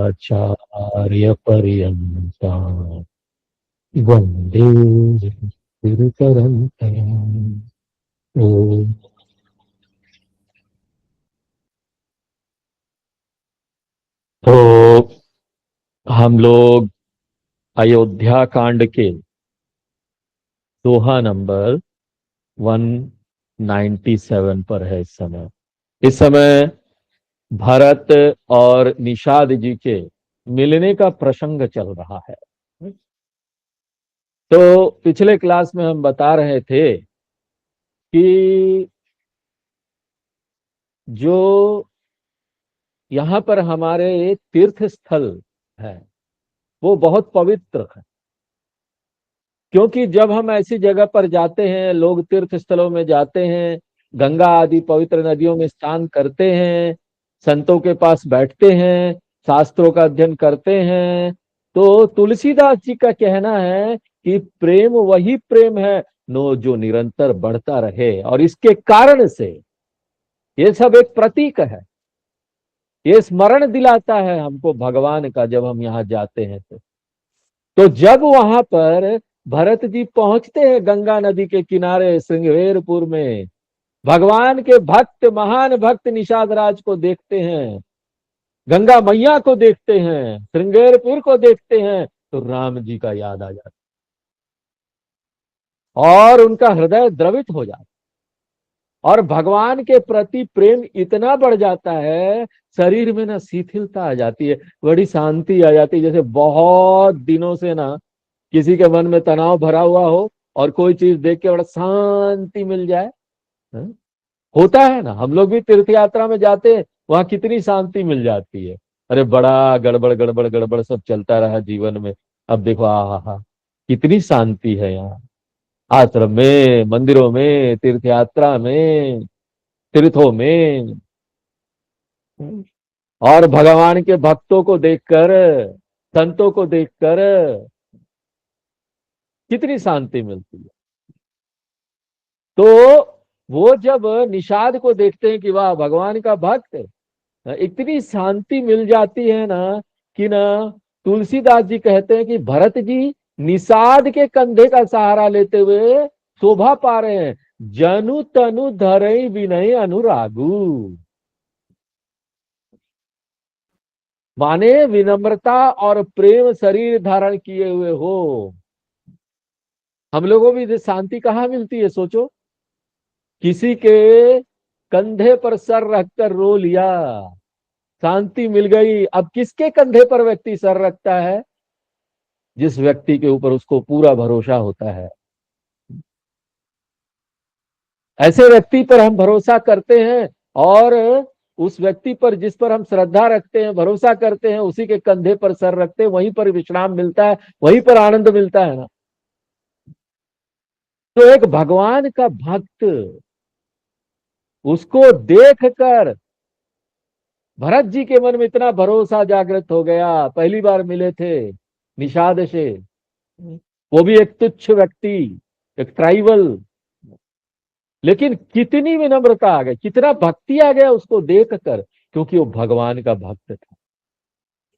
अस्मदाचार्यपर्यन्तां वन्दे गुरुपरम्पराम्। ओम। तो हम लोग अयोध्या कांड के दोहा नंबर 197 पर है इस समय। इस समय भरत और निषाद जी के मिलने का प्रसंग चल रहा है। तो पिछले क्लास में हम बता रहे थे कि जो यहाँ पर हमारे तीर्थ स्थल है वो बहुत पवित्र है, क्योंकि जब हम ऐसी जगह पर जाते हैं, लोग तीर्थ स्थलों में जाते हैं, गंगा आदि पवित्र नदियों में स्नान करते हैं, संतों के पास बैठते हैं, शास्त्रों का अध्ययन करते हैं, तो तुलसीदास जी का कहना है कि प्रेम वही प्रेम है नो जो निरंतर बढ़ता रहे। और इसके कारण से ये सब एक प्रतीक है, ये स्मरण दिलाता है हमको भगवान का जब हम यहाँ जाते हैं। तो जब वहां पर भरत जी पहुंचते हैं गंगा नदी के किनारे श्रृंगेरपुर में, भगवान के भक्त महान भक्त निषाद राज को देखते हैं, गंगा मैया को देखते हैं, श्रृंगेरपुर को देखते हैं, तो राम जी का याद आ जाता और उनका हृदय द्रवित हो जाता और भगवान के प्रति प्रेम इतना बढ़ जाता है, शरीर में ना शिथिलता आ जाती है, बड़ी शांति आ जाती है। जैसे बहुत दिनों से ना किसी के मन में तनाव भरा हुआ हो और कोई चीज देख के बड़ा शांति मिल जाए। हाँ? होता है ना, हम लोग भी तीर्थ यात्रा में जाते हैं, वहां कितनी शांति मिल जाती है। अरे बड़ा गड़बड़ गड़बड़ गड़बड़ सब चलता रहा जीवन में, अब देखो आ हा, कितनी शांति है यहाँ, आश्रम में, मंदिरों में, तीर्थ यात्रा में, तीर्थों में। और भगवान के भक्तों को देखकर, संतों को देखकर कितनी शांति मिलती है। तो वो जब निषाद को देखते हैं कि वाह भगवान का भक्त, इतनी शांति मिल जाती है ना कि ना तुलसीदास जी कहते हैं कि भरत जी निषाद के कंधे का सहारा लेते हुए शोभा पा रहे हैं। जनु तनु धरई विनय अनुरागु, माने विनम्रता और प्रेम शरीर धारण किए हुए हो। हम लोगों को भी शांति कहाँ मिलती है, सोचो। किसी के कंधे पर सर रखकर रो लिया, शांति मिल गई। अब किसके कंधे पर व्यक्ति सर रखता है? जिस व्यक्ति के ऊपर उसको पूरा भरोसा होता है। ऐसे व्यक्ति पर हम भरोसा करते हैं और उस व्यक्ति पर जिस पर हम श्रद्धा रखते हैं, भरोसा करते हैं, उसी के कंधे पर सर रखते हैं, वहीं पर विश्राम मिलता है, वहीं पर आनंद मिलता है ना। तो एक भगवान का भक्त, उसको देखकर भरत जी के मन में इतना भरोसा जागृत हो गया। पहली बार मिले थे निषाद से, वो भी एक तुच्छ व्यक्ति, एक ट्राइबल, लेकिन कितनी विनम्रता आ गई, कितना भक्ति आ गया उसको देखकर, क्योंकि वो भगवान का भक्त था।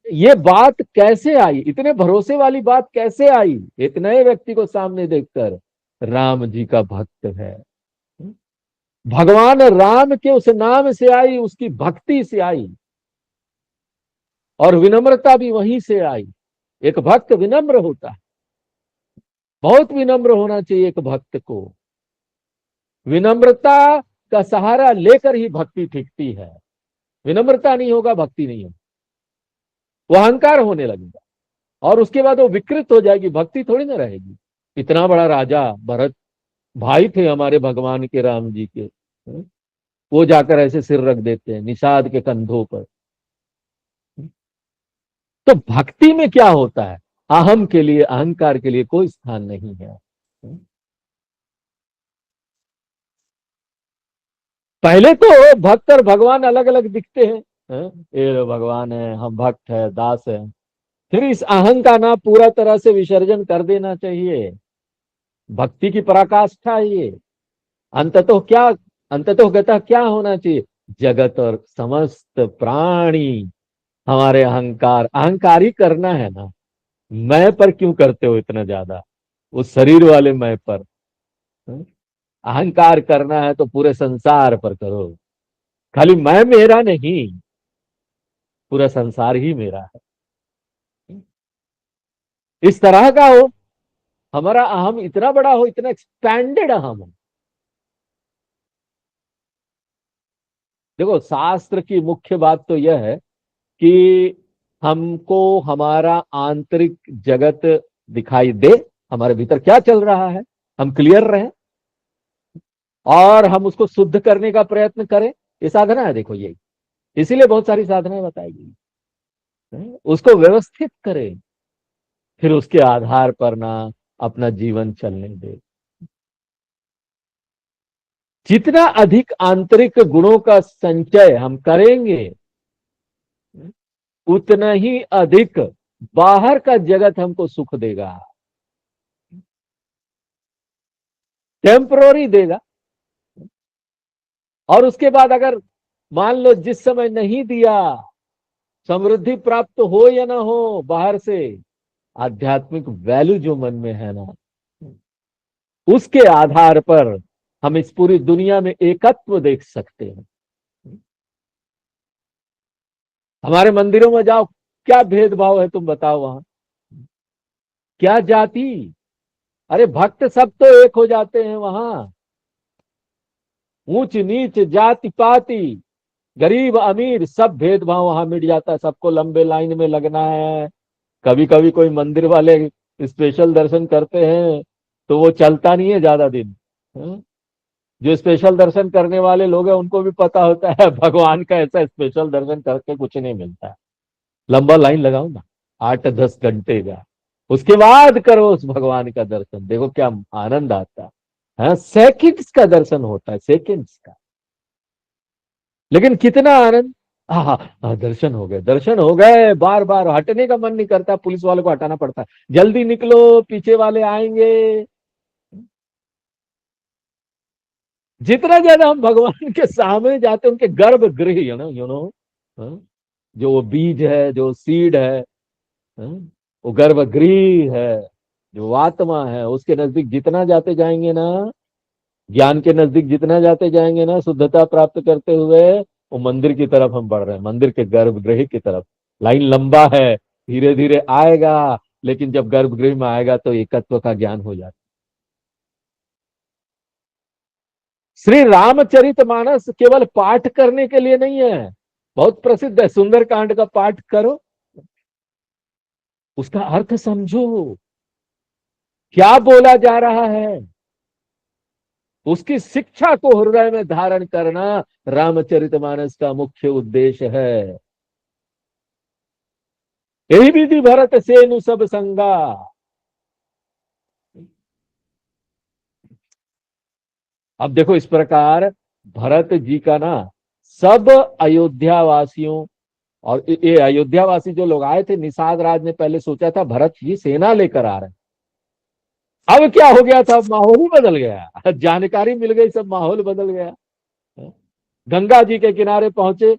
ये बात कैसे आई, इतने भरोसे वाली बात कैसे आई एक नए व्यक्ति को सामने देखकर? राम जी का भक्त है, भगवान राम के उस नाम से आई, उसकी भक्ति से आई, और विनम्रता भी वहीं से आई। एक भक्त विनम्र होता है, बहुत विनम्र होना चाहिए एक भक्त को। विनम्रता का सहारा लेकर ही भक्ति टिकती है। विनम्रता नहीं होगा, भक्ति नहीं होगी, वो अहंकार होने लगेगा और उसके बाद वो विकृत हो जाएगी, भक्ति थोड़ी ना रहेगी। इतना बड़ा राजा भरत, भाई थे हमारे भगवान के, राम जी के, वो जाकर ऐसे सिर रख देते हैं निषाद के कंधों पर। तो भक्ति में क्या होता है? अहम के लिए, अहंकार के लिए कोई स्थान नहीं है। पहले तो भक्त और भगवान अलग अलग दिखते हैं, ये भगवान है, हम भक्त है, दास है। फिर इस अहं का ना पूरा तरह से विसर्जन कर देना चाहिए। भक्ति की पराकाष्ठा है ये। अंततः क्या, अंततः गतः क्या होना चाहिए? जगत और समस्त प्राणी हमारे अहंकार, अहंकारी करना है ना, मैं पर क्यों करते हो इतना ज्यादा, उस शरीर वाले मैं पर। हं? अहंकार करना है तो पूरे संसार पर करो, खाली मैं मेरा नहीं, पूरा संसार ही मेरा है। इस तरह का हो, हमारा अहम इतना बड़ा हो, इतना एक्सपैंडेड अहम हो। देखो, शास्त्र की मुख्य बात तो यह है कि हमको हमारा आंतरिक जगत दिखाई दे, हमारे भीतर क्या चल रहा है, हम क्लियर रहें, और हम उसको शुद्ध करने का प्रयत्न करें। ये साधना है, देखो यही, इसीलिए बहुत सारी साधनाएं बताई गई हैं। उसको व्यवस्थित करें, फिर उसके आधार पर ना अपना जीवन चलने दे। जितना अधिक आंतरिक गुणों का संचय हम करेंगे, उतना ही अधिक बाहर का जगत हमको सुख देगा, टेम्पररी देगा। और उसके बाद अगर मान लो जिस समय नहीं दिया, समृद्धि प्राप्त हो या ना हो बाहर से, आध्यात्मिक वैल्यू जो मन में है ना, उसके आधार पर हम इस पूरी दुनिया में एकत्व देख सकते हैं। हमारे मंदिरों में जाओ, क्या भेदभाव है तुम बताओ वहां, क्या जाति, अरे भक्त सब तो एक हो जाते हैं वहां। ऊंच नीच जाति पाति, गरीब अमीर सब भेदभाव वहां मिट जाता है, सबको लंबे लाइन में लगना है। कभी कभी कोई मंदिर वाले स्पेशल दर्शन करते हैं तो वो चलता नहीं है ज्यादा दिन। हाँ? जो स्पेशल दर्शन करने वाले लोग हैं उनको भी पता होता है भगवान का ऐसा स्पेशल दर्शन करके कुछ नहीं मिलता है। लंबा लाइन लगाओ ना, 8-10 घंटे का, उसके बाद करो उस भगवान का दर्शन, देखो क्या आनंद आता है। हाँ, सेकंड्स का दर्शन होता है, सेकंड्स का, लेकिन कितना आनंद। हाँ हाँ हाँ, दर्शन हो गए, दर्शन हो गए, बार बार हटने का मन नहीं करता, पुलिस वालों को हटाना पड़ता है, जल्दी निकलो पीछे वाले आएंगे। जितना ज्यादा हम भगवान के सामने जाते हैं, उनके गर्भगृह, जो वो बीज है, जो सीड है, हाँ, वो गर्भगृह है, जो आत्मा है, उसके नजदीक जितना जाते जाएंगे ना, ज्ञान के नजदीक जितना जाते जाएंगे ना, शुद्धता प्राप्त करते हुए, वो मंदिर की तरफ हम बढ़ रहे हैं, मंदिर के गर्भगृह की तरफ। लाइन लंबा है, धीरे धीरे आएगा, लेकिन जब गर्भगृह में आएगा तो एकत्व का ज्ञान हो जाता है। श्री रामचरितमानस केवल पाठ करने के लिए नहीं है, बहुत प्रसिद्ध है, सुंदरकांड का पाठ करो, उसका अर्थ समझो, क्या बोला जा रहा है, उसकी शिक्षा को हृदय में धारण करना रामचरितमानस का मुख्य उद्देश्य है। यही विधि भरत सेनु सब संगा। अब देखो इस प्रकार भरत जी का ना, सब अयोध्या वासियों, और ये अयोध्या वासी जो लोग आए थे, निषाद राज ने पहले सोचा था भरत जी सेना लेकर आ रहे हैं। अब क्या हो गया था, माहौल ही बदल गया, जानकारी मिल गई, सब माहौल बदल गया। गंगा जी के किनारे पहुंचे,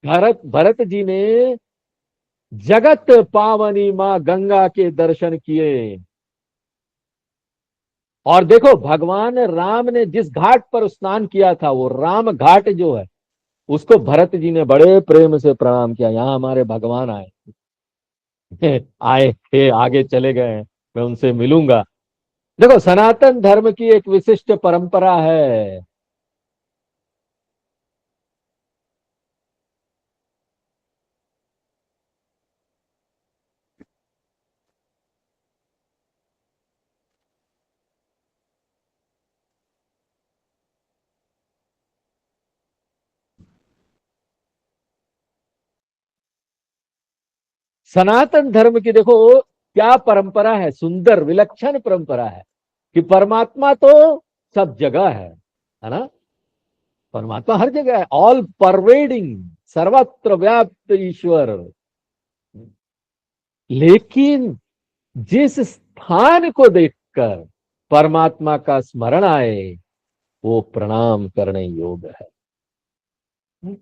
भरत भरत जी ने जगत पावनी मां गंगा के दर्शन किए। और देखो भगवान राम ने जिस घाट पर स्नान किया था, वो राम घाट जो है, उसको भरत जी ने बड़े प्रेम से प्रणाम किया, यहाँ हमारे भगवान आए आए थे, आगे चले गए हैं, मैं उनसे मिलूंगा। देखो सनातन धर्म की एक विशिष्ट परंपरा है। सनातन धर्म की देखो क्या परंपरा है, सुंदर विलक्षण परंपरा है, कि परमात्मा तो सब जगह है ना, परमात्मा हर जगह है, ऑल परवेडिंग, सर्वत्र व्याप्त ईश्वर। लेकिन जिस स्थान को देखकर परमात्मा का स्मरण आए, वो प्रणाम करने योग्य है।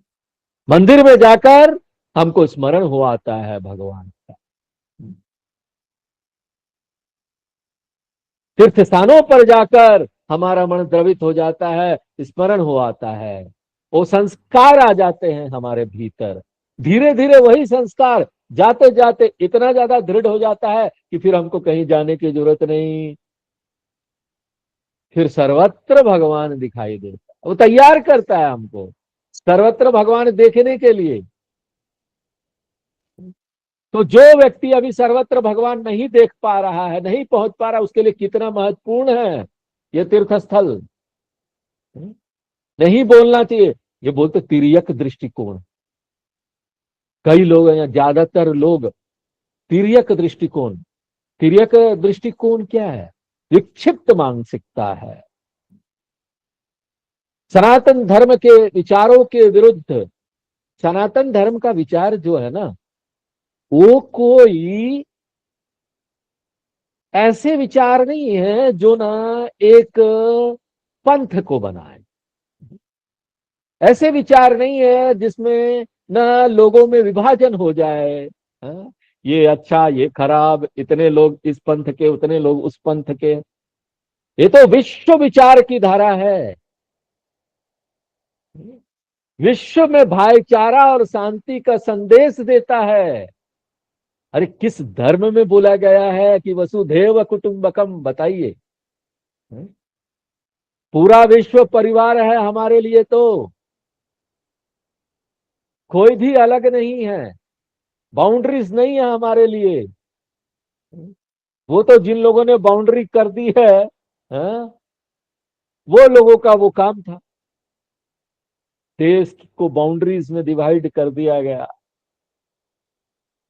मंदिर में जाकर हमको स्मरण हो आता है भगवान का। तीर्थ स्थानों पर जाकर हमारा मन द्रवित हो जाता है, स्मरण हो आता है, वो संस्कार आ जाते हैं हमारे भीतर। धीरे धीरे वही संस्कार जाते जाते इतना ज्यादा दृढ़ हो जाता है कि फिर हमको कहीं जाने की जरूरत नहीं। फिर सर्वत्र भगवान दिखाई देता है, वो तैयार करता है हमको सर्वत्र भगवान देखने के लिए। तो जो व्यक्ति अभी सर्वत्र भगवान नहीं देख पा रहा है, नहीं पहुंच पा रहा, उसके लिए कितना महत्वपूर्ण है ये तीर्थ स्थल। नहीं बोलना चाहिए, ये बोलते तिर्यक दृष्टिकोण। कई लोग हैं, ज्यादातर लोग तिर्यक दृष्टिकोण। तिर्यक दृष्टिकोण क्या है? विक्षिप्त मानसिकता है। सनातन धर्म के विचारों के विरुद्ध। सनातन धर्म का विचार जो है ना, वो कोई ऐसे विचार नहीं है जो ना एक पंथ को बनाए। ऐसे विचार नहीं है जिसमें ना लोगों में विभाजन हो जाए। हाँ? ये अच्छा ये खराब, इतने लोग इस पंथ के, उतने लोग उस पंथ के। ये तो विश्व विचार की धारा है। विश्व में भाईचारा और शांति का संदेश देता है। अरे किस धर्म में बोला गया है कि वसुधैव कुटुंबकम? बताइए। पूरा विश्व परिवार है हमारे लिए, तो कोई भी अलग नहीं है, बाउंड्रीज नहीं है हमारे लिए। वो तो जिन लोगों ने बाउंड्री कर दी है, हाँ, वो लोगों का वो काम था। देश को बाउंड्रीज में डिवाइड कर दिया गया।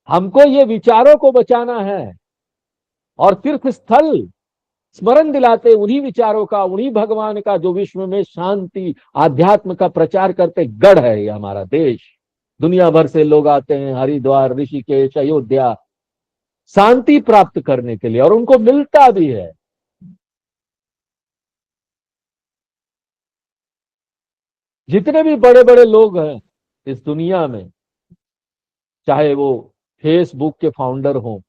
हमको ये विचारों को बचाना है, और तीर्थ स्थल स्मरण दिलाते उन्हीं विचारों का, उन्हीं भगवान का जो विश्व में शांति आध्यात्म का प्रचार करते गढ़ है ये हमारा देश। दुनिया भर से लोग आते हैं हरिद्वार, ऋषिकेश, अयोध्या शांति प्राप्त करने के लिए, और उनको मिलता भी है। जितने भी बड़े बड़े लोग हैं इस दुनिया में, चाहे वो फेसबुक के फाउंडर हो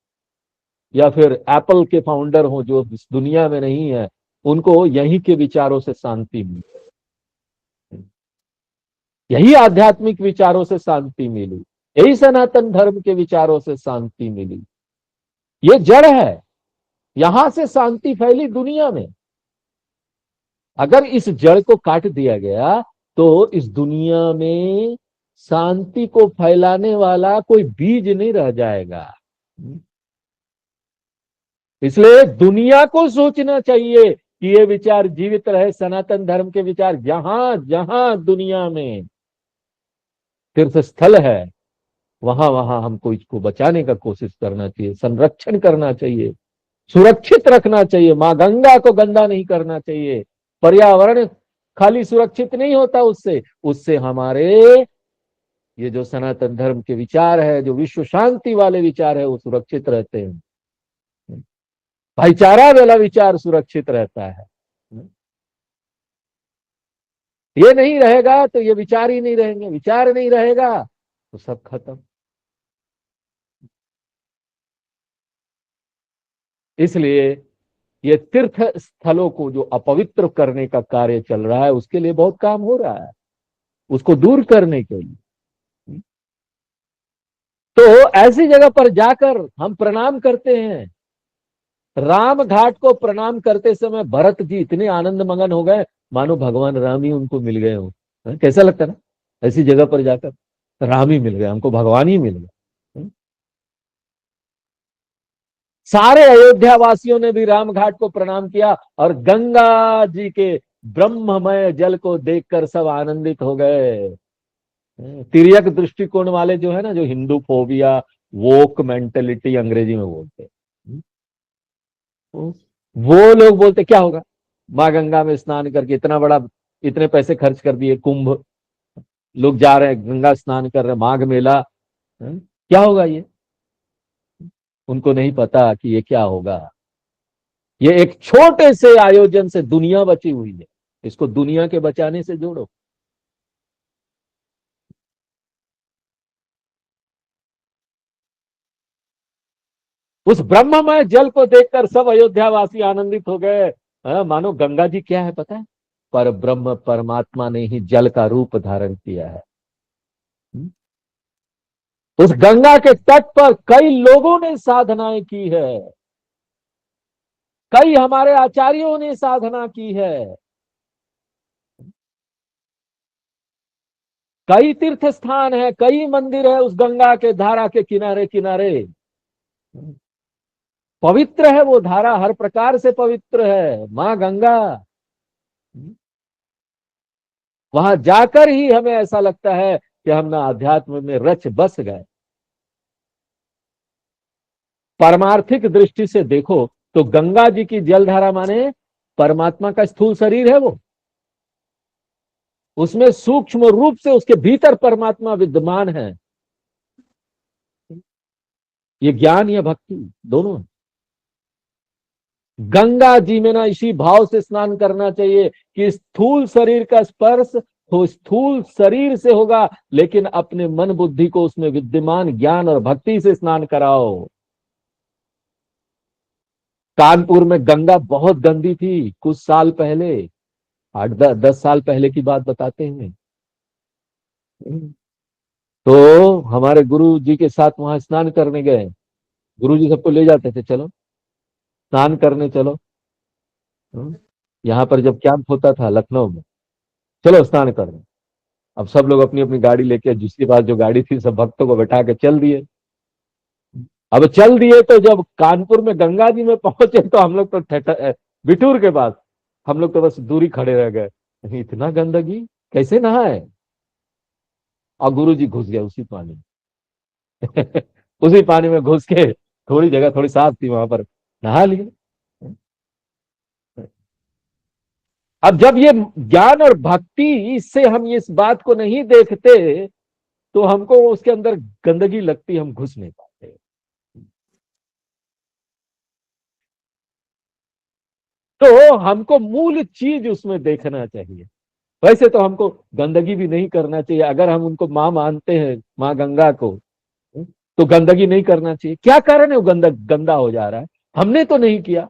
या फिर एप्पल के फाउंडर हो, जो इस दुनिया में नहीं है, उनको यही के विचारों से शांति मिली, यही आध्यात्मिक विचारों से शांति मिली, यही सनातन धर्म के विचारों से शांति मिली। ये जड़ है, यहां से शांति फैली दुनिया में। अगर इस जड़ को काट दिया गया तो इस दुनिया में शांति को फैलाने वाला कोई बीज नहीं रह जाएगा। इसलिए दुनिया को सोचना चाहिए कि ये विचार जीवित रहे, सनातन धर्म के विचार। जहां जहां दुनिया में तीर्थ स्थल है, वहां वहां हमको इसको बचाने का कोशिश करना चाहिए, संरक्षण करना चाहिए, सुरक्षित रखना चाहिए। मां गंगा को गंदा नहीं करना चाहिए। पर्यावरण खाली सुरक्षित नहीं होता उससे, उससे हमारे ये जो सनातन धर्म के विचार है, जो विश्व शांति वाले विचार है, वो सुरक्षित रहते हैं। भाईचारा वाला विचार सुरक्षित रहता है। ये नहीं रहेगा तो ये विचार ही नहीं रहेंगे, विचार नहीं रहेगा तो सब खत्म। इसलिए ये तीर्थ स्थलों को जो अपवित्र करने का कार्य चल रहा है, उसके लिए बहुत काम हो रहा है, उसको दूर करने के लिए। तो ऐसी जगह पर जाकर हम प्रणाम करते हैं। राम घाट को प्रणाम करते समय भरत जी इतने आनंद मगन हो गए, मानो भगवान राम ही उनको मिल गए हो। कैसा लगता है ना, ऐसी जगह पर जाकर राम ही मिल गए, हमको भगवान ही मिल गए। सारे अयोध्या वासियों ने भी राम घाट को प्रणाम किया, और गंगा जी के ब्रह्ममय जल को देखकर सब आनंदित हो गए। तिर्यक दृष्टिकोण वाले जो है ना, जो हिंदू फोबिया, वोक मेंटेलिटी अंग्रेजी में बोलते हैं, वो लोग बोलते क्या होगा, माँ गंगा में स्नान करके इतना बड़ा, इतने पैसे खर्च कर दिए, कुंभ लोग जा रहे हैं, गंगा स्नान कर रहे हैं, माघ मेला, क्या होगा ये? उनको नहीं पता कि ये क्या होगा। ये एक छोटे से आयोजन से दुनिया बची हुई है, इसको दुनिया के बचाने से जोड़ो। उस ब्रह्ममय जल को देखकर सब अयोध्यावासी आनंदित हो गए। मानो गंगा जी क्या है पता है? पर ब्रह्म परमात्मा ने ही जल का रूप धारण किया है। उस गंगा के तट पर कई लोगों ने साधनाएं की है, कई हमारे आचार्यों ने साधना की है, कई तीर्थ स्थान है, कई मंदिर है उस गंगा के धारा के किनारे किनारे। पवित्र है वो धारा, हर प्रकार से पवित्र है मां गंगा। वहां जाकर ही हमें ऐसा लगता है कि हम ना अध्यात्म में रच बस गए। परमार्थिक दृष्टि से देखो तो गंगा जी की जलधारा माने परमात्मा का स्थूल शरीर है वो, उसमें सूक्ष्म रूप से उसके भीतर परमात्मा विद्यमान है। ये ज्ञान या भक्ति दोनों है। गंगा जी में ना इसी भाव से स्नान करना चाहिए कि स्थूल शरीर का स्पर्श तो स्थूल शरीर से होगा, लेकिन अपने मन बुद्धि को उसमें विद्यमान ज्ञान और भक्ति से स्नान कराओ। कानपुर में गंगा बहुत गंदी थी कुछ साल पहले, 8-10 साल पहले की बात बताते हैं। तो हमारे गुरु जी के साथ वहां स्नान करने गए। गुरु जी सबको ले जाते थे, चलो स्नान करने चलो। यहाँ पर जब कैंप होता था लखनऊ में, चलो स्नान करने। अब सब लोग अपनी अपनी गाड़ी लेके, जिसके पास जो गाड़ी थी सब भक्तों को बैठा के चल दिए। अब चल दिए तो जब कानपुर में गंगा जी में पहुंचे तो हम लोग तो बिठूर के पास, हम लोग तो बस दूरी खड़े रह गए, इतना गंदगी कैसे नहाए। और गुरु जी घुस गए उसी पानी में उसी पानी में घुस के, थोड़ी जगह थोड़ी साफ थी वहां पर, नहा लिए। अब जब ये ज्ञान और भक्ति, इससे हम इस बात को नहीं देखते तो हमको उसके अंदर गंदगी लगती, हम घुस नहीं पाते। तो हमको मूल चीज उसमें देखना चाहिए। वैसे तो हमको गंदगी भी नहीं करना चाहिए, अगर हम उनको माँ मानते हैं माँ गंगा को, तो गंदगी नहीं करना चाहिए। क्या कारण है वो गंदा हो जा रहा है? हमने तो नहीं किया।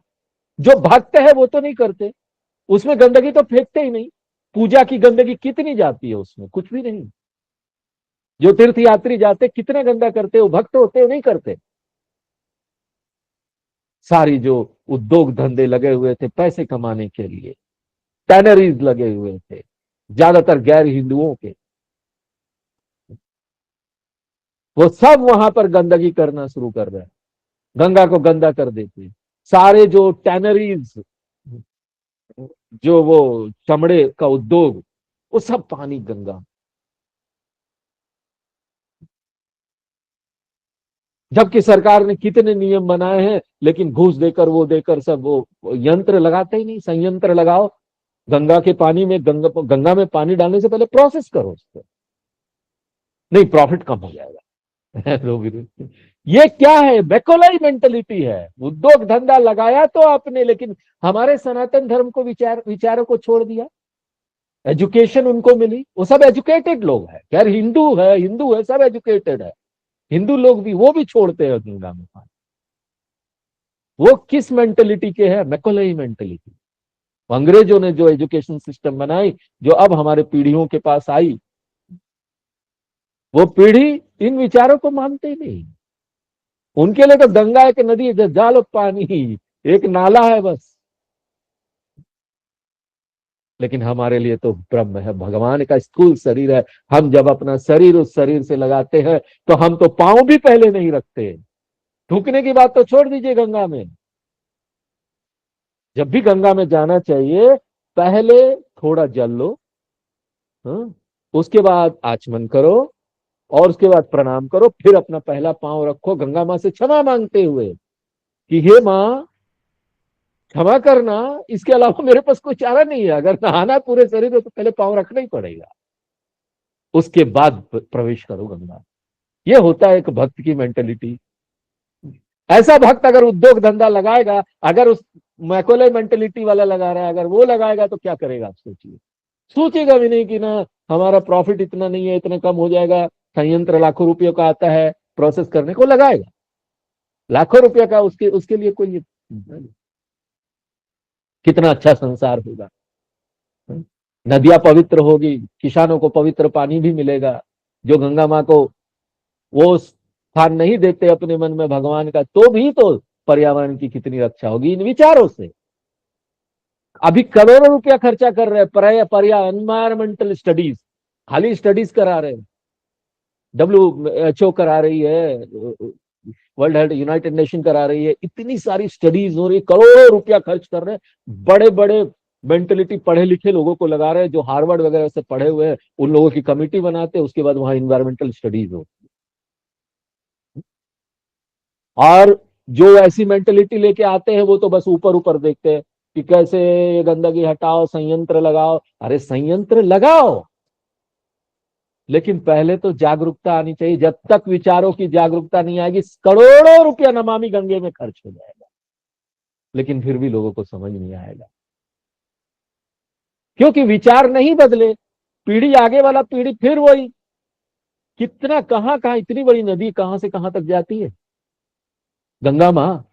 जो भक्त है वो तो नहीं करते, उसमें गंदगी तो फेंकते ही नहीं। पूजा की गंदगी कितनी जाती है उसमें? कुछ भी नहीं। जो तीर्थ यात्री जाते कितना गंदा करते, वो भक्त होते हो नहीं करते। सारी जो उद्योग धंधे लगे हुए थे पैसे कमाने के लिए, टैनरीज लगे हुए थे ज्यादातर गैर हिंदुओं के, वो सब वहां पर गंदगी करना शुरू कर रहे हैं, गंगा को गंदा कर देते हैं। सारे जो टैनरीज, जो वो चमड़े का उद्योग, वो सब पानी गंगा। जबकि सरकार ने कितने नियम बनाए हैं, लेकिन घूस देकर वो देकर सब वो यंत्र लगाते ही नहीं। संयंत्र लगाओ गंगा के पानी में, गंगा में पानी डालने से पहले प्रोसेस करो उसको, नहीं प्रॉफिट कम हो जाएगा ये क्या है? बेकोलाई मेंटेलिटी है। उद्योग धंधा लगाया तो आपने, लेकिन हमारे सनातन धर्म को विचारों को छोड़ दिया। एजुकेशन उनको मिली, वो सब एजुकेटेड लोग हैं, खैर हिंदू है सब एजुकेटेड है। हिंदू लोग भी, वो भी छोड़ते हैं गंगा में पानी। वो किस मेंटेलिटी के हैं? मैकोलाई मेंटेलिटी। अंग्रेजों ने जो एजुकेशन सिस्टम बनाई, जो अब हमारे पीढ़ियों के पास आई, वो पीढ़ी इन विचारों को मानते ही नहीं। उनके लिए तो गंगा एक नदी है, जालो पानी एक नाला है बस। लेकिन हमारे लिए तो ब्रह्म है, भगवान का स्थूल शरीर है। हम जब अपना शरीर उस शरीर से लगाते हैं तो हम तो पांव भी पहले नहीं रखते। थूकने की बात तो छोड़ दीजिए गंगा में। जब भी गंगा में जाना चाहिए, पहले थोड़ा जल लो, हाँ? उसके बाद आचमन करो और उसके बाद प्रणाम करो, फिर अपना पहला पांव रखो गंगा मां से क्षमा मांगते हुए कि हे मां क्षमा करना, इसके अलावा मेरे पास कोई चारा नहीं है। अगर नहाना है पूरे शरीर में तो पहले पांव रखना ही पड़ेगा, उसके बाद प्रवेश करो गंगा। ये होता है एक भक्त की मेंटेलिटी। ऐसा भक्त अगर उद्योग धंधा लगाएगा, अगर उस मैकोले मेंटेलिटी वाला लगा रहा है, अगर वो लगाएगा तो क्या करेगा आप सोचिए। सोचेगा भी नहीं कि ना हमारा प्रॉफिट इतना नहीं है, इतना कम हो जाएगा, संयंत्र लाखों रुपयों का आता है प्रोसेस करने को, लगाएगा। लाखों रुपया का उसके उसके लिए कोई कितना अच्छा संसार होगा। नदियां पवित्र होगी, किसानों को पवित्र पानी भी मिलेगा। जो गंगा माँ को वो स्थान नहीं देते अपने मन में भगवान का, तो भी तो पर्यावरण की कितनी रक्षा होगी इन विचारों से। अभी करोड़ों रुपया खर्चा कर रहे हैं पर्या एनवायरमेंटल स्टडीज, खाली स्टडीज करा रहे हैं। WHO करा रही है, वर्ल्ड हेल्थ यूनाइटेड नेशन करा रही है, इतनी सारी स्टडीज हो रही, करोड़ों रुपया खर्च कर रहे हैं। बड़े बड़े मेंटलिटी पढ़े लिखे लोगों को लगा रहे हैं, जो हार्वर्ड वगैरह से पढ़े हुए हैं, उन लोगों की कमिटी बनाते हैं, उसके बाद वहां इन्वायरमेंटल स्टडीज हो। और जो ऐसी मेंटलिटी लेके आते हैं वो तो बस ऊपर ऊपर देखते हैं कि कैसे ये गंदगी हटाओ, संयंत्र लगाओ। अरे संयंत्र लगाओ, लेकिन पहले तो जागरूकता आनी चाहिए। जब तक विचारों की जागरूकता नहीं आएगी, करोड़ों रुपया नमामि गंगे में खर्च हो जाएगा, लेकिन फिर भी लोगों को समझ नहीं आएगा, क्योंकि विचार नहीं बदले। पीढ़ी आगे वाला पीढ़ी फिर वही, कितना कहां कहां इतनी बड़ी नदी कहां से कहां तक जाती है। गंगा माँ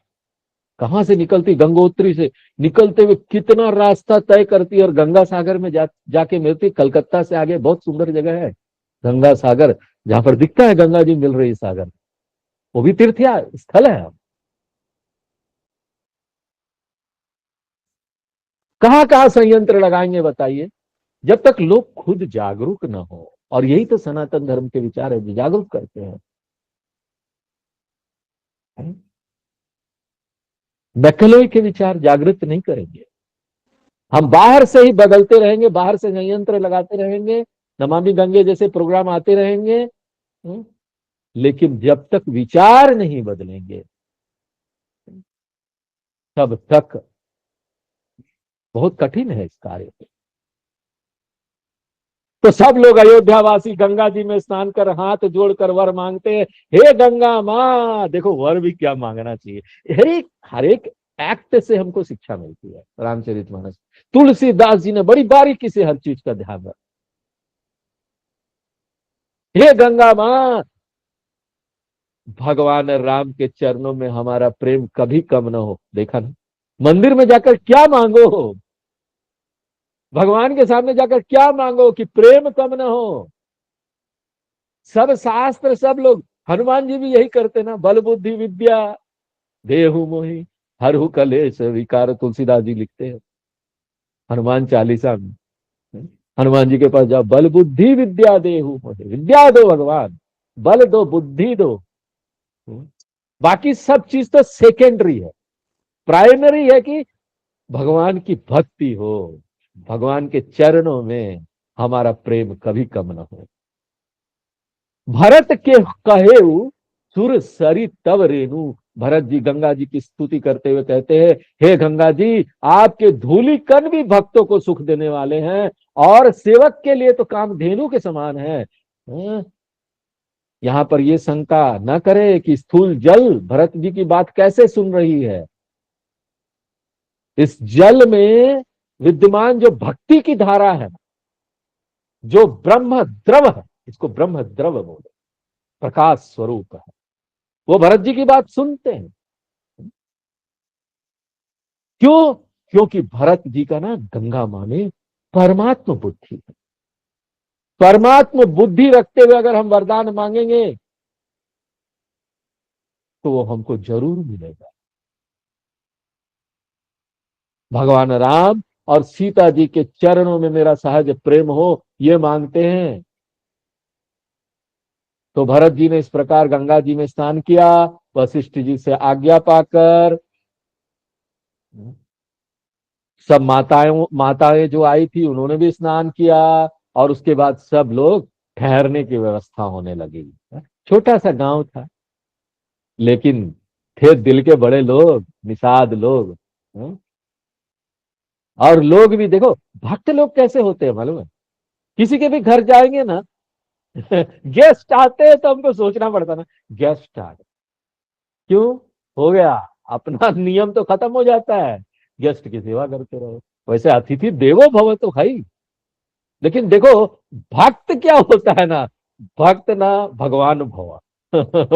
कहां से निकलती, गंगोत्री से निकलते हुए कितना रास्ता तय करती है और गंगा सागर में जाके मिलती। कलकत्ता से आगे बहुत सुंदर जगह है गंगा सागर, जहां पर दिखता है गंगा जी मिल रही सागर, वो भी तीर्थ स्थल है। कहां कहां संयंत्र लगाएंगे बताइए, जब तक लोग खुद जागरूक न हो। और यही तो सनातन धर्म के विचार है जो जागरूक करते हैं। नकलोई के विचार जागृत नहीं करेंगे। हम बाहर से ही बदलते रहेंगे, बाहर से संयंत्र लगाते रहेंगे, नमामि गंगे जैसे प्रोग्राम आते रहेंगे, लेकिन जब तक विचार नहीं बदलेंगे तब तक बहुत कठिन है इस कार्य को। तो सब लोग अयोध्यावासी गंगा जी में स्नान कर हाथ जोड़कर वर मांगते हैं, हे गंगा माँ। देखो वर भी क्या मांगना चाहिए, हर एक एक्ट से हमको शिक्षा मिलती है। रामचरितमानस, तुलसीदास जी ने बड़ी बारीकी से हर चीज का ध्यान रखा। हे गंगा माँ, भगवान राम के चरणों में हमारा प्रेम कभी कम ना हो। देखा ना, मंदिर में जाकर क्या मांगो, भगवान के सामने जाकर क्या मांगो कि प्रेम कम ना हो। सब शास्त्र सब लोग, हनुमान जी भी यही करते ना, बल बुद्धि विद्या देहु मोहि हरहु कलेश विकार, तुलसीदास जी लिखते हैं हनुमान चालीसा में। हनुमान जी के पास जाओ, बल बुद्धि विद्या देहु मोहि, विद्या दो भगवान, बल दो बुद्धि दो। बाकी सब चीज तो सेकेंडरी है, प्राइमरी है कि भगवान की भक्ति हो, भगवान के चरणों में हमारा प्रेम कभी कम न हो। भरत के कहेऊ सुर सरी तब रेणु, भरत जी गंगा जी की स्तुति करते हुए कहते हैं, हे गंगा जी, आपके धूलि कण भी भक्तों को सुख देने वाले हैं, और सेवक के लिए तो कामधेनु के समान है। यहां पर यह शंका न करे कि स्थूल जल भरत जी की बात कैसे सुन रही है। इस जल में विद्यमान जो भक्ति की धारा है, जो ब्रह्म द्रव है, इसको ब्रह्म द्रव बोले, प्रकाश स्वरूप है, वो भरत जी की बात सुनते हैं। क्यों? क्योंकि भरत जी का ना गंगा मां में परमात्म बुद्धि है। परमात्म बुद्धि रखते हुए अगर हम वरदान मांगेंगे तो वो हमको जरूर मिलेगा। भगवान राम और सीता जी के चरणों में मेरा सहज प्रेम हो, ये मांगते हैं। तो भरत जी ने इस प्रकार गंगा जी में स्नान किया, वशिष्ठ जी से आज्ञा पाकर। सब माताएं जो आई थी उन्होंने भी स्नान किया, और उसके बाद सब लोग ठहरने की व्यवस्था होने लगी। छोटा सा गांव था, लेकिन थे दिल के बड़े लोग, निषाद लोग। और लोग भी देखो, भक्त लोग कैसे होते हैं मालूम है, किसी के भी घर जाएंगे ना गेस्ट आते हैं तो हमको सोचना पड़ता ना, गेस्ट आ गए, क्यों? हो गया, अपना नियम तो खत्म हो जाता है, गेस्ट की सेवा करते रहो। वैसे अतिथि देवो भव तो भाई, लेकिन देखो भक्त क्या होता है ना, भक्त ना भगवान भव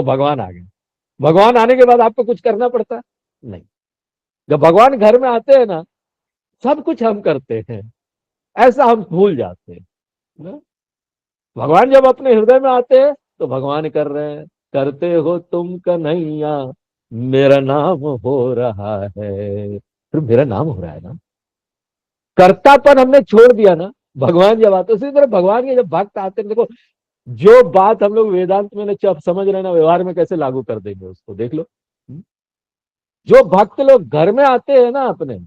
भगवान आ गए। भगवान आने के बाद आपको कुछ करना पड़ता है? नहीं। जब भगवान घर में आते हैं ना, सब कुछ हम करते हैं, ऐसा हम भूल जाते हैं ना? भगवान जब अपने हृदय में आते हैं तो भगवान कर रहे हैं, करते हो तुम कन्हैया, मेरा नाम हो रहा है। फिर मेरा नाम हो रहा है ना, कर्तापन हमने छोड़ दिया ना। भगवान जब आते, उसी तरह भगवान के जब भक्त आते हैं, देखो जो बात हम लोग वेदांत में जब समझ रहे हैं ना, व्यवहार में कैसे लागू कर देंगे उसको, देख लो। जो भक्त लोग घर में आते हैं ना अपने,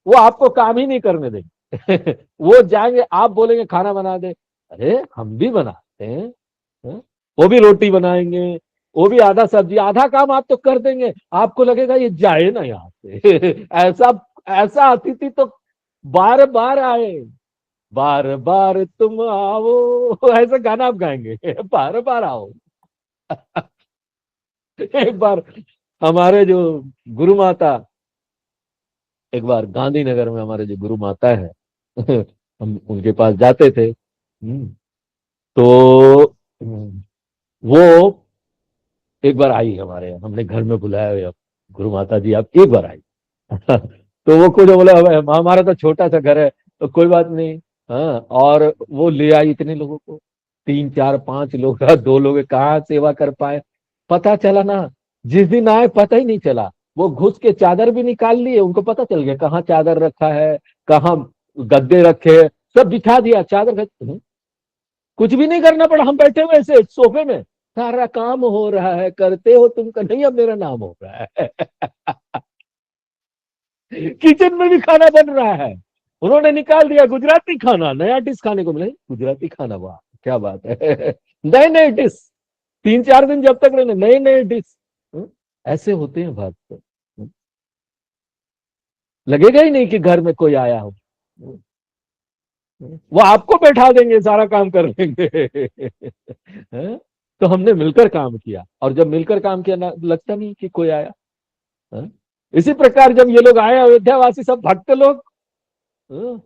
वो आपको काम ही नहीं करने देंगे। वो जाएंगे, आप बोलेंगे खाना बना दे, अरे हम भी बनाते हैं, हैं? वो भी रोटी बनाएंगे, वो भी आधा सब्जी, आधा काम आप तो कर देंगे, आपको लगेगा ये जाए ना यहाँ से। ऐसा ऐसा अतिथि तो बार बार आए, बार बार तुम आओ, ऐसा गाना आप गाएंगे। बार बार आओ। एक बार हमारे जो गुरु माता, एक बार गांधीनगर में हमारे जो गुरु माता है, हम उनके पास जाते थे। तो वो एक बार आई हमारे यहाँ, हमने घर में बुलाया हुआ, गुरु माता जी आप एक बार आई। तो वो कुछ बोला, हमारा तो छोटा सा घर है तो कोई बात नहीं। हाँ, और वो ले आई इतने लोगों को, 3 4 5 लोग, 2 लोग कहाँ सेवा कर पाए। पता चला ना, जिस दिन आए पता ही नहीं चला, वो घुस के चादर भी निकाल लिए, उनको पता चल गया कहाँ चादर रखा है, कहाँ गद्दे रखे हैं, सब बिछा दिया चादर कुछ भी नहीं करना पड़ा, हम बैठे हुए ऐसे सोफे में, सारा काम हो रहा है, करते हो तुम का नहीं, अब मेरा नाम हो रहा है। किचन में भी खाना बन रहा है, उन्होंने निकाल दिया गुजराती खाना, नया डिश खाने को मिला, गुजराती खाना, वाह क्या बात है। नए नए डिश, 3 4 दिन जब तक रहने नए नए डिश। ऐसे होते हैं भक्त। लगेगा ही नहीं कि घर में कोई आया हो, वो आपको बैठा देंगे, सारा काम कर लेंगे। हैं? तो हमने मिलकर काम किया, और जब मिलकर काम किया ना, लगता नहीं कि कोई आया। हैं? इसी प्रकार जब ये लोग आए, अयोध्यावासी सब भक्त लोग, हैं?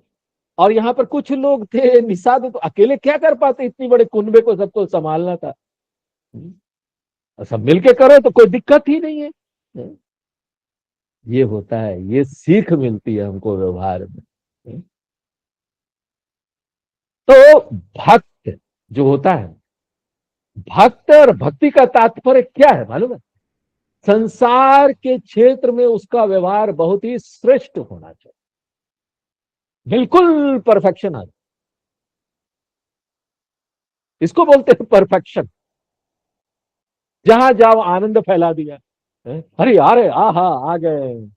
और यहाँ पर कुछ लोग थे निषाद, तो अकेले क्या कर पाते, इतनी बड़े कुनबे को सबको संभालना था। और सब मिलके करो तो कोई दिक्कत ही नहीं है। हैं? ये होता है, ये सीख मिलती है हमको व्यवहार में। हैं? तो भक्त जो होता है, भक्त और भक्ति का तात्पर्य क्या है मालूम है? संसार के क्षेत्र में उसका व्यवहार बहुत ही श्रेष्ठ होना चाहिए, बिल्कुल परफेक्शन आ जाए। इसको बोलते हैं परफेक्शन। जहां जाओ आनंद फैला दिया, अरे यार आ हा आ गए,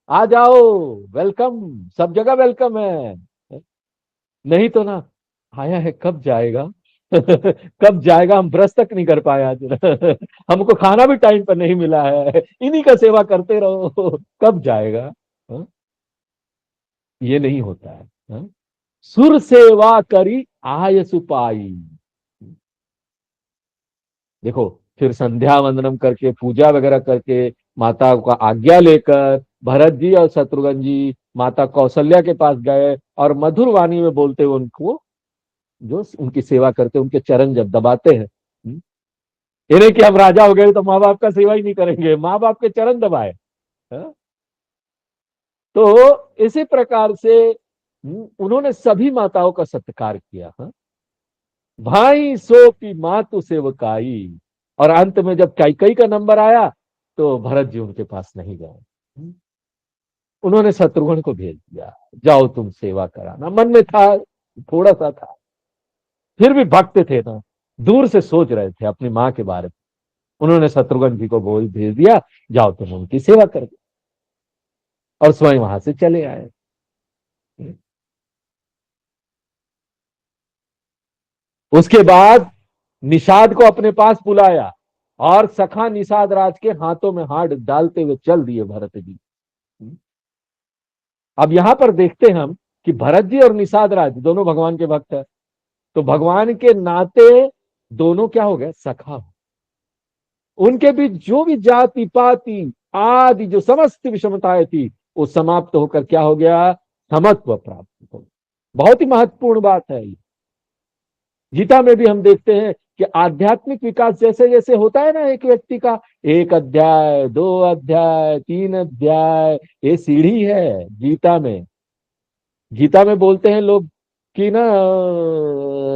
आ जाओ, वेलकम, सब जगह वेलकम है। नहीं तो ना, आया है कब जाएगा। कब जाएगा, हम ब्रश तक नहीं कर पाए आज। हमको खाना भी टाइम पर नहीं मिला है, इन्हीं का सेवा करते रहो, कब जाएगा। हाँ? ये नहीं होता है। हाँ? सुर सेवा करी आय सुपाई। देखो, फिर संध्या वंदनम करके, पूजा वगैरह करके, माता का आज्ञा लेकर भरत जी और शत्रुघ्न जी माता कौशल्या के पास गए, और मधुर वाणी में बोलते हुए उनको, जो उनकी सेवा करते, उनके चरण जब दबाते हैं। ये नहीं कि हम राजा हो गए तो माँ बाप का सेवा ही नहीं करेंगे, माँ बाप के चरण दबाए। हाँ? तो इसी प्रकार से उन्होंने सभी माताओं का सत्कार किया। हाँ? भाई सो की मातु सेवकाई। और अंत में जब कैकई का नंबर आया, तो भरत जी उनके पास नहीं गए, उन्होंने शत्रुघ्न को भेज दिया, जाओ तुम सेवा कराना। मन में था, थोड़ा सा था, फिर भी भक्त थे ना, दूर से सोच रहे थे अपनी माँ के बारे में। उन्होंने शत्रुघ्न जी को बोल भेज दिया, जाओ तुम उनकी सेवा कर दो, और स्वयं वहां से चले आए। उसके बाद निषाद को अपने पास बुलाया, और सखा निषाद राज के हाथों में हाथ डालते हुए चल दिए भरत जी। अब यहां पर देखते हैं हम कि भरत जी और निषाद राज दोनों भगवान के भक्त हैं, तो भगवान के नाते दोनों क्या हो गए, सखा। उनके बीच जो भी जाति पाति आदि जो समस्त विषमताएं थी, वो समाप्त होकर क्या हो गया, समत्व प्राप्त हो गया। बहुत ही महत्वपूर्ण बात है ये। गीता में भी हम देखते हैं कि आध्यात्मिक विकास जैसे जैसे होता है ना एक व्यक्ति का, 1 अध्याय, 2 अध्याय, 3 अध्याय, ये सीढ़ी है गीता में। गीता में बोलते हैं लोग कि ना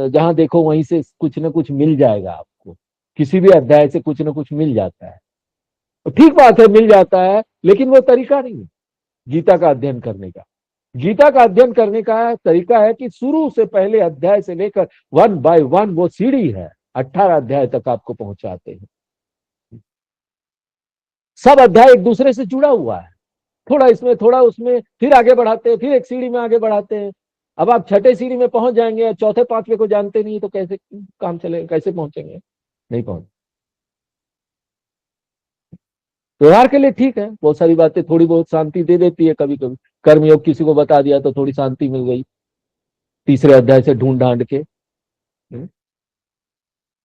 जहां देखो वहीं से कुछ ना कुछ मिल जाएगा आपको, किसी भी अध्याय से कुछ ना कुछ मिल जाता है। तो ठीक बात है, मिल जाता है, लेकिन वो तरीका नहीं है गीता का अध्ययन करने का। गीता का अध्ययन करने का तरीका है कि शुरू से पहले अध्याय से लेकर 1 बाय 1 वो सीढ़ी है, 18 अध्याय तक आपको पहुंचाते हैं। सब अध्याय एक दूसरे से जुड़ा हुआ है, थोड़ा इसमें थोड़ा उसमें, फिर आगे बढ़ाते हैं, फिर एक सीढ़ी में आगे बढ़ाते हैं। अब आप छठे सीढ़ी में पहुंच जाएंगे, चौथे पांचवे को जानते नहीं तो कैसे काम चलेगा, कैसे पहुंचेंगे? नहीं पहुंच। व्यवहार के लिए ठीक है, बहुत सारी बातें थोड़ी बहुत शांति दे देती है कभी कभी। कर्मयोग किसी को बता दिया तो थोड़ी शांति मिल गई, तीसरे अध्याय से ढूंढ ढांड के।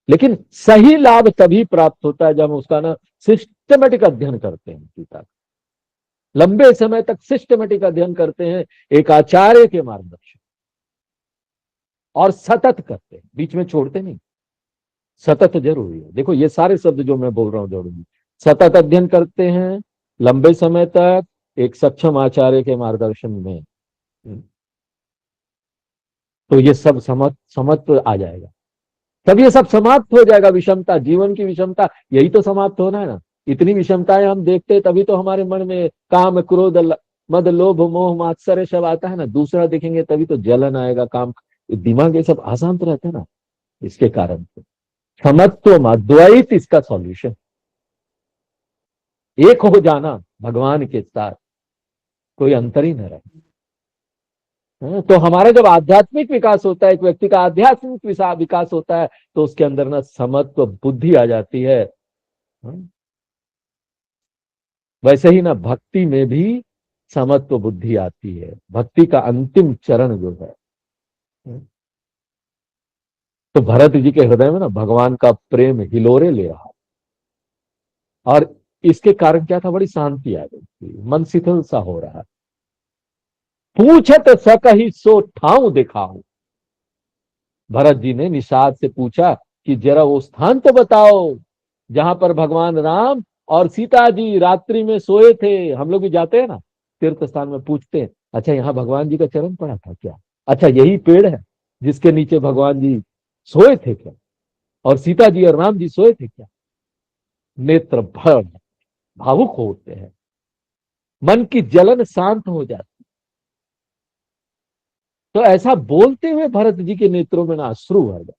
लेकिन सही लाभ तभी प्राप्त होता है जब हम उसका ना सिस्टमेटिक अध्ययन करते हैं गीता का, लंबे समय तक सिस्टमेटिक अध्ययन करते हैं एक आचार्य के मार्गदर्शन, और सतत करते हैं, बीच में छोड़ते नहीं। सतत जरूरी है, देखो ये सारे शब्द जो मैं बोल रहा हूं जरूरी। सतत अध्ययन करते हैं लंबे समय तक एक सक्षम आचार्य के मार्गदर्शन में, तो ये सब समत्व आ जाएगा। तब ये सब समाप्त हो जाएगा, विषमता, जीवन की विषमता, यही तो समाप्त होना है ना। इतनी विषमताएं हम देखते हैं तभी तो हमारे मन में काम, क्रोध, मद, लोभ, मोह, मात्सर्य सब आता है ना। दूसरा देखेंगे तभी तो जलन आएगा, काम, दिमाग ये सब अशांत रहता है ना, इसके कारण से। समत्व, अद्वैत इसका सॉल्यूशन, एक हो जाना भगवान के साथ, कोई अंतर ही न रहे। तो हमारा जब आध्यात्मिक विकास होता है, एक व्यक्ति का आध्यात्मिक विकास होता है, तो उसके अंदर ना समत्व बुद्धि आ जाती है। वैसे ही ना भक्ति में भी समत्व बुद्धि आती है, भक्ति का अंतिम चरण जो है। तो भरत जी के हृदय में ना भगवान का प्रेम हिलोरे ले रहा, और इसके कारण क्या था, बड़ी शांति आ गई थी, मन शीतल सा हो रहा। पूछत सकहि सो ठाऊ दिखाऊं, भरत जी ने निषाद से पूछा कि जरा वो स्थान तो बताओ जहां पर भगवान राम और सीता जी रात्रि में सोए थे। हम लोग भी जाते हैं ना तीर्थ स्थान में, पूछते हैं अच्छा यहाँ भगवान जी का चरण पड़ा था क्या, अच्छा यही पेड़ है जिसके नीचे भगवान जी सोए थे क्या, और सीता जी और राम जी सोए थे क्या? नेत्र भर भावुक होते हैं, मन की जलन शांत हो जाती। तो ऐसा बोलते हुए भरत जी के नेत्रों में ना अश्रु भर गए,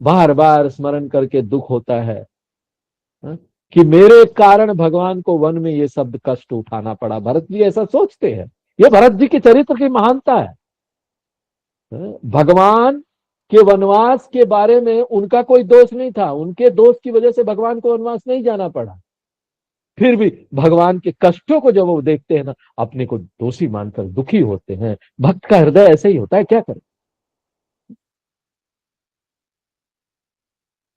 बार बार स्मरण करके दुख होता है, हाँ? कि मेरे कारण भगवान को वन में ये शब्द कष्ट उठाना पड़ा। भरत जी ऐसा सोचते हैं, ये भरत जी के चरित्र की महानता है। हाँ? भगवान के वनवास के बारे में उनका कोई दोष नहीं था, उनके दोष की वजह से भगवान को वनवास नहीं जाना पड़ा। फिर भी भगवान के कष्टों को जब वो देखते हैं ना, अपने को दोषी मानकर दुखी होते हैं। भक्त का हृदय ऐसे ही होता है, क्या करें।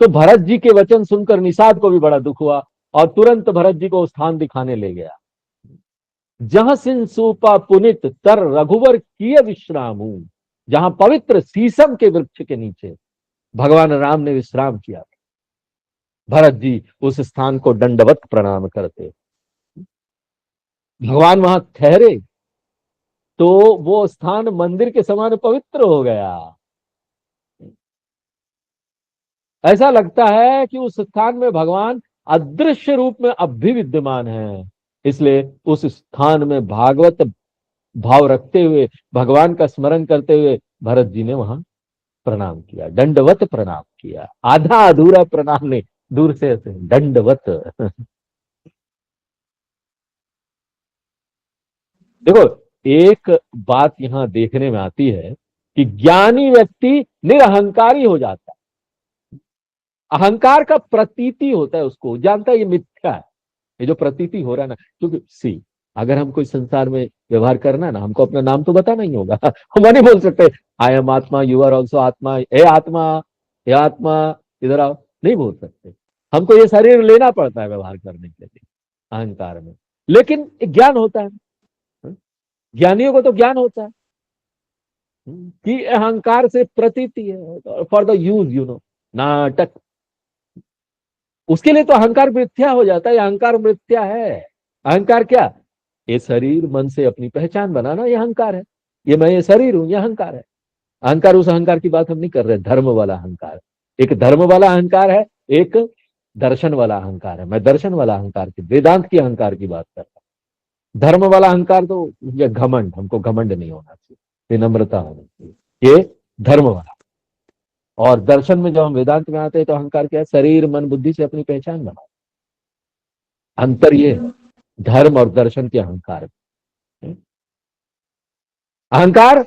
तो भरत जी के वचन सुनकर निषाद को भी बड़ा दुख हुआ, और तुरंत भरत जी को स्थान दिखाने ले गया। जहां सिन सूपा पुनित तर रघुवर किए विश्राम, जहां पवित्र शीशम के वृक्ष के नीचे भगवान राम ने विश्राम किया। भरत जी उस स्थान को दंडवत प्रणाम करते, भगवान वहां ठहरे तो वो स्थान मंदिर के समान पवित्र हो गया। ऐसा लगता है कि उस स्थान में भगवान अदृश्य रूप में अब भी विद्यमान है। इसलिए उस स्थान में भागवत भाव रखते हुए, भगवान का स्मरण करते हुए भरत जी ने वहां प्रणाम किया, दंडवत प्रणाम किया, आधा अधूरा प्रणाम नहीं, दूर से ऐसे दंडवत। देखो एक बात यहां देखने में आती है कि ज्ञानी व्यक्ति निरहंकारी हो जाता है। अहंकार का प्रतीति होता है, उसको जानता है ये मिथ्या है, ये जो प्रतीति हो रहा है ना। क्योंकि सी, अगर हम कोई संसार में व्यवहार करना है ना, हमको अपना नाम तो बताना ही होगा। हम नहीं बोल सकते आई एम आत्मा, यू आर ऑल्सो आत्मा, हे आत्मा, हे आत्मा, इधर आओ, नहीं बोल सकते। हमको ये शरीर लेना पड़ता है व्यवहार करने के लिए अहंकार में। लेकिन एक ज्ञान होता है, ज्ञानियों को तो ज्ञान होता है कि अहंकार से प्रतीति है, for the use, you know, नाटक। उसके लिए तो अहंकार मिथ्या हो जाता है। अहंकार मिथ्या है। अहंकार क्या? ये शरीर मन से अपनी पहचान बनाना, ये अहंकार है। ये मैं ये शरीर हूं, ये अहंकार है। अहंकार, उस अहंकार की बात हम नहीं कर रहे, धर्म वाला अहंकार। एक धर्म वाला अहंकार है, एक दर्शन वाला अहंकार है। मैं दर्शन वाला अहंकार की, वेदांत की अहंकार की बात कर रहा हूं। धर्म वाला अहंकार तो ये घमंड, हमको घमंड नहीं होना चाहिए, विनम्रता होनी चाहिए, ये धर्म वाला। और दर्शन में जब हम वेदांत में आते हैं तो अहंकार क्या है? शरीर मन बुद्धि से अपनी पहचान बना। अंतर ये है, धर्म और दर्शन के अहंकार। अहंकार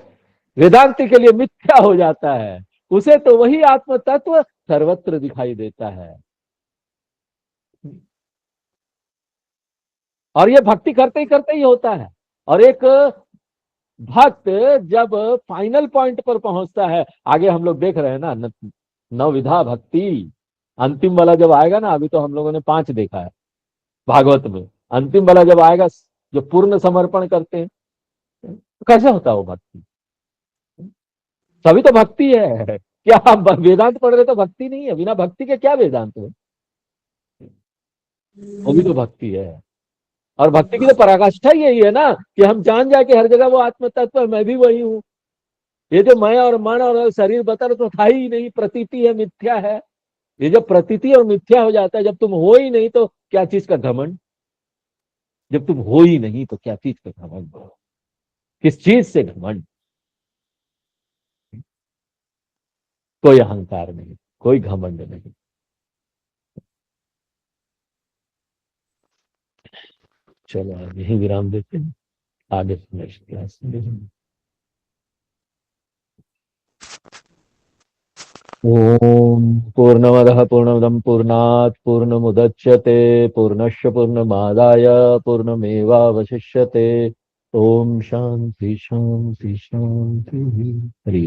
वेदांति के लिए मिथ्या हो जाता है। उसे तो वही आत्म तत्व सर्वत्र दिखाई देता है। और ये भक्ति करते ही होता है। और एक भक्त जब फाइनल पॉइंट पर पहुंचता है, आगे हम लोग देख रहे हैं ना, नवविधा भक्ति, अंतिम वाला जब आएगा ना, अभी तो हम लोगों ने 5 देखा है भागवत में। अंतिम वाला जब आएगा, जो पूर्ण समर्पण करते हैं, तो कैसे होता है वो भक्ति? तभी तो भक्ति है। क्या आप वेदांत पढ़ रहे तो भक्ति नहीं है? बिना भक्ति के क्या वेदांत है? वो भी तो भक्ति है। और भक्ति की तो पराकाष्ठा ही यही है ना, कि हम जान जाए कि हर जगह वो आत्म तत्व है, मैं भी वही हूँ। ये जो मैं और मन और शरीर बता रहे तो था ही नहीं, प्रतीति है, मिथ्या है। ये जब प्रतीति और मिथ्या हो जाता है, जब तुम हो ही नहीं तो क्या चीज का घमंड? जब तुम हो ही नहीं तो क्या चीज का घमंड? किस चीज से घमंड? कोई अहंकार नहीं, कोई घमंड नहीं। चलो यही विराम देते हैं, आगे नेक्स्ट क्लास में। ओम पूर्णमदः पूर्णमिदं पूर्णात् पूर्णमुदच्यते पूर्णस्य पूर्णमादाय पूर्णमेवावशिष्यते। ओम शांति शांति शांति। हरि